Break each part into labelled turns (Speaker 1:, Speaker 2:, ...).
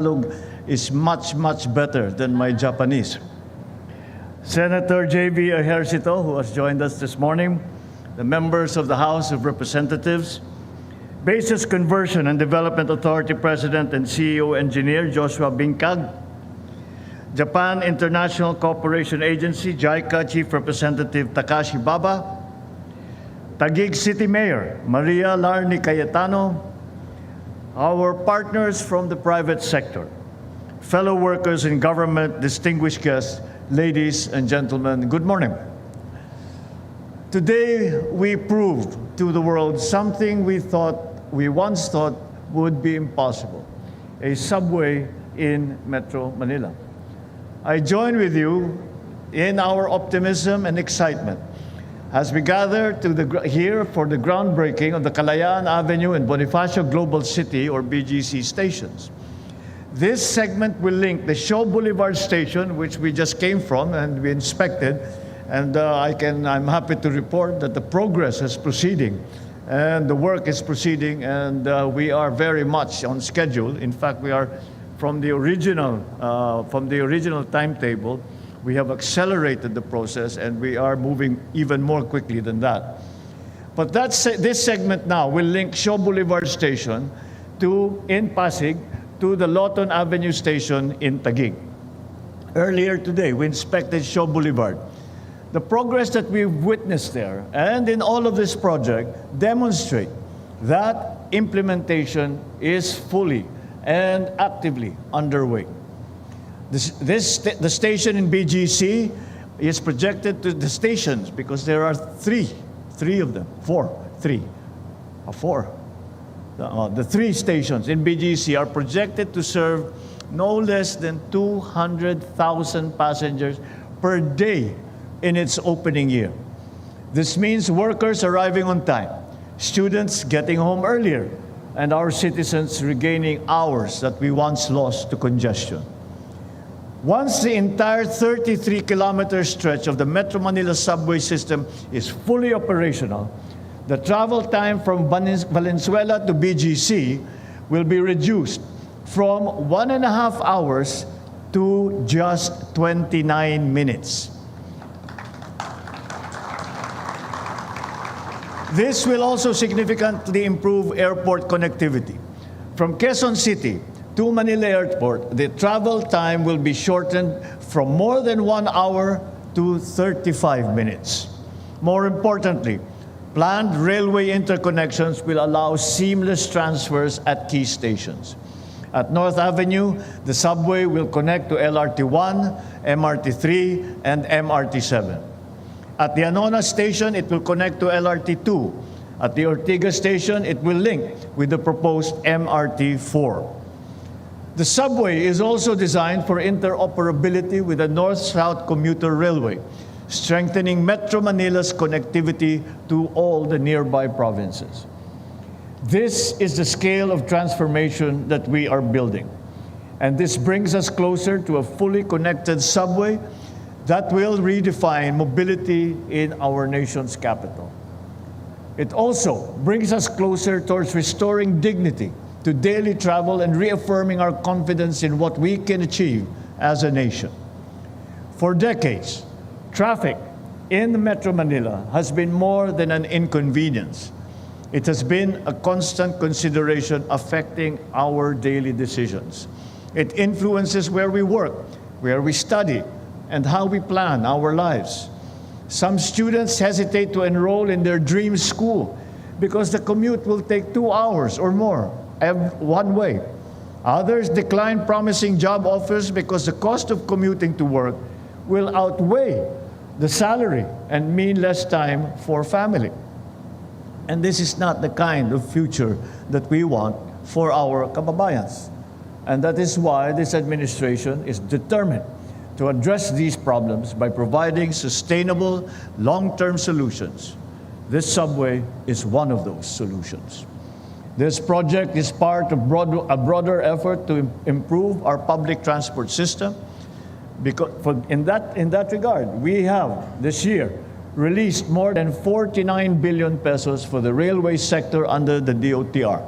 Speaker 1: Tagalog is much, much better than my Japanese. Senator J.B. Ejercito, who has joined us this morning, the members of the House of Representatives, Basis Conversion and Development Authority President and CEO Engineer Joshua Bincag, Japan International Cooperation Agency, JICA Chief Representative Takashi Baba, Taguig City Mayor Maria Larni Cayetano, our partners from the private sector, fellow workers in government, distinguished guests, ladies and gentlemen, good morning. Today, we proved to the world something we once thought would be impossible, a subway in Metro Manila. I join with you in our optimism and excitement as we gather here for the groundbreaking of the Kalayaan Avenue and Bonifacio Global City, or BGC stations. This segment will link the Shaw Boulevard station, which we just came from and we inspected, and I'm happy to report that the progress is proceeding and the work is proceeding, and we are very much on schedule. In fact, we are from the original timetable. We have accelerated the process, and we are moving even more quickly than that. But this segment now will link Shaw Boulevard Station in Pasig to the Lawton Avenue Station in Taguig. Earlier today, we inspected Shaw Boulevard. The progress that we've witnessed there and in all of this project demonstrate that implementation is fully and actively underway. The station in BGC is projected to the stations, because there are three of them, four. The three stations in BGC are projected to serve no less than 200,000 passengers per day in its opening year. This means workers arriving on time, students getting home earlier, and our citizens regaining hours that we once lost to congestion. Once the entire 33-kilometer stretch of the Metro Manila Subway system is fully operational, the travel time from Valenzuela to BGC will be reduced from 1.5 hours to just 29 minutes. This will also significantly improve airport connectivity. From Quezon City to Manila Airport, the travel time will be shortened from more than 1 hour to 35 minutes. More importantly, planned railway interconnections will allow seamless transfers at key stations. At North Avenue, the subway will connect to LRT1, MRT3, and MRT7. At the Anona Station, it will connect to LRT2. At the Ortigas Station, it will link with the proposed MRT4. The subway is also designed for interoperability with the North-South Commuter Railway, strengthening Metro Manila's connectivity to all the nearby provinces. This is the scale of transformation that we are building. And this brings us closer to a fully connected subway that will redefine mobility in our nation's capital. It also brings us closer towards restoring dignity to daily travel and reaffirming our confidence in what we can achieve as a nation. For decades, traffic in Metro Manila has been more than an inconvenience. It has been a constant consideration affecting our daily decisions. It influences where we work, where we study, and how we plan our lives. Some students hesitate to enroll in their dream school because the commute will take 2 hours or more one way. Others decline promising job offers because the cost of commuting to work will outweigh the salary and mean less time for family. And this is not the kind of future that we want for our kababayans. And that is why this administration is determined to address these problems by providing sustainable, long-term solutions. This subway is one of those solutions. This project is part of a broader effort to improve our public transport system. In that regard, we have this year released more than 49 billion pesos for the railway sector under the DOTR.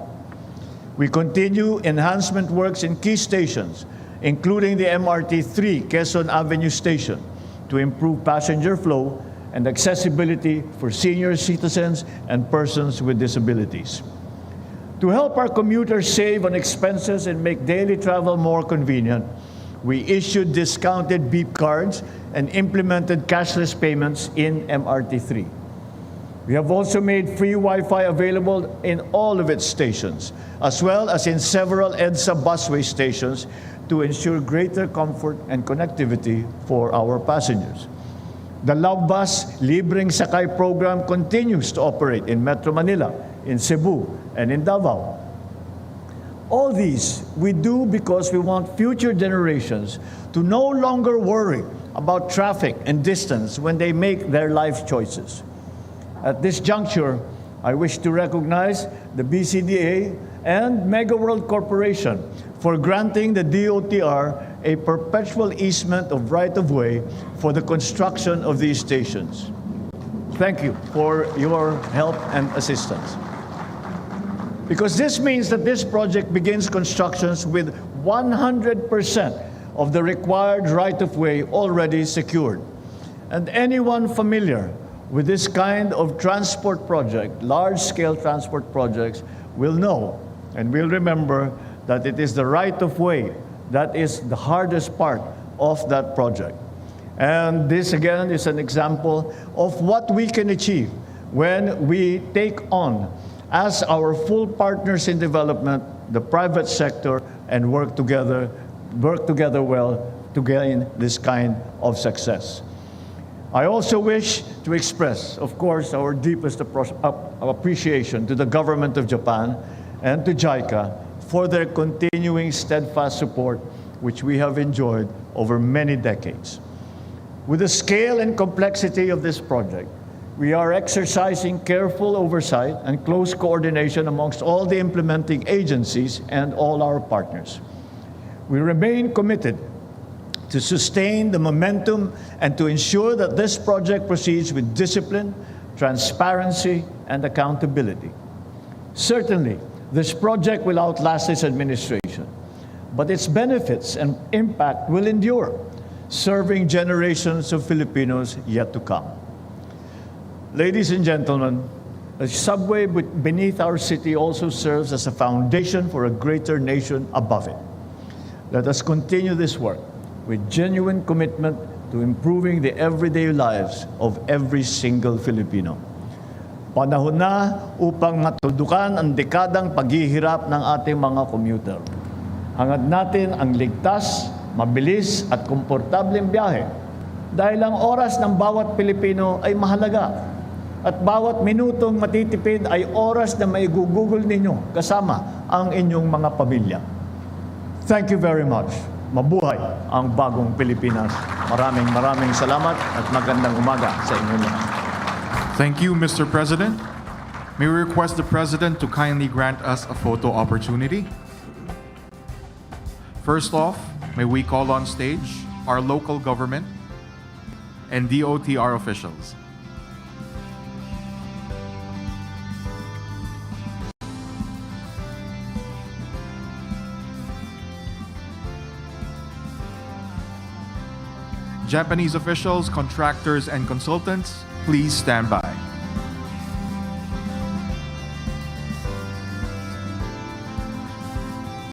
Speaker 1: We continue enhancement works in key stations, including the MRT-3 Quezon Avenue Station, to improve passenger flow and accessibility for senior citizens and persons with disabilities. To help our commuters save on expenses and make daily travel more convenient, we issued discounted beep cards and implemented cashless payments in MRT-3. We have also made free Wi-Fi available in all of its stations, as well as in several EDSA busway stations to ensure greater comfort and connectivity for our passengers. The Love Bus Libreng Sakay program continues to operate in Metro Manila, in Cebu, and in Davao. All these we do because we want future generations to no longer worry about traffic and distance when they make their life choices. At this juncture, I wish to recognize the BCDA and Mega World Corporation for granting the DOTR a perpetual easement of right-of-way for the construction of these stations. Thank you for your help and assistance. Because this means that this project begins constructions with 100% of the required right-of-way already secured. And anyone familiar with this kind of transport project, large-scale transport projects, will know and will remember that it is the right-of-way that is the hardest part of that project. And this, again, is an example of what we can achieve when we take on, as our full partners in development, the private sector, and work together well to gain this kind of success. I also wish to express, of course, our deepest appreciation to the government of Japan and to JICA for their continuing steadfast support, which we have enjoyed over many decades. With the scale and complexity of this project, we are exercising careful oversight and close coordination amongst all the implementing agencies and all our partners. We remain committed to sustain the momentum and to ensure that this project proceeds with discipline, transparency, and accountability. Certainly, this project will outlast this administration, but its benefits and impact will endure, serving generations of Filipinos yet to come. Ladies and gentlemen, the subway beneath our city also serves as a foundation for a greater nation above it. Let us continue this work with genuine commitment to improving the everyday lives of every single Filipino. Panahon na upang matudukan ang dekadang paghihirap ng ating mga commuter. Hangad natin ang ligtas, mabilis at komportableng biyahe dahil ang oras ng bawat Pilipino ay mahalaga at bawat minutong matitipid ay oras na maigugugol ninyo kasama ang inyong mga pamilya. Thank you very much. Mabuhay ang bagong Pilipinas. Maraming salamat at magandang umaga sa inyo lahat.
Speaker 2: Thank you, Mr. President. May we request the President to kindly grant us a photo opportunity. First off, may we call on stage our local government and DOTR officials. Japanese officials, contractors, and consultants, please stand by.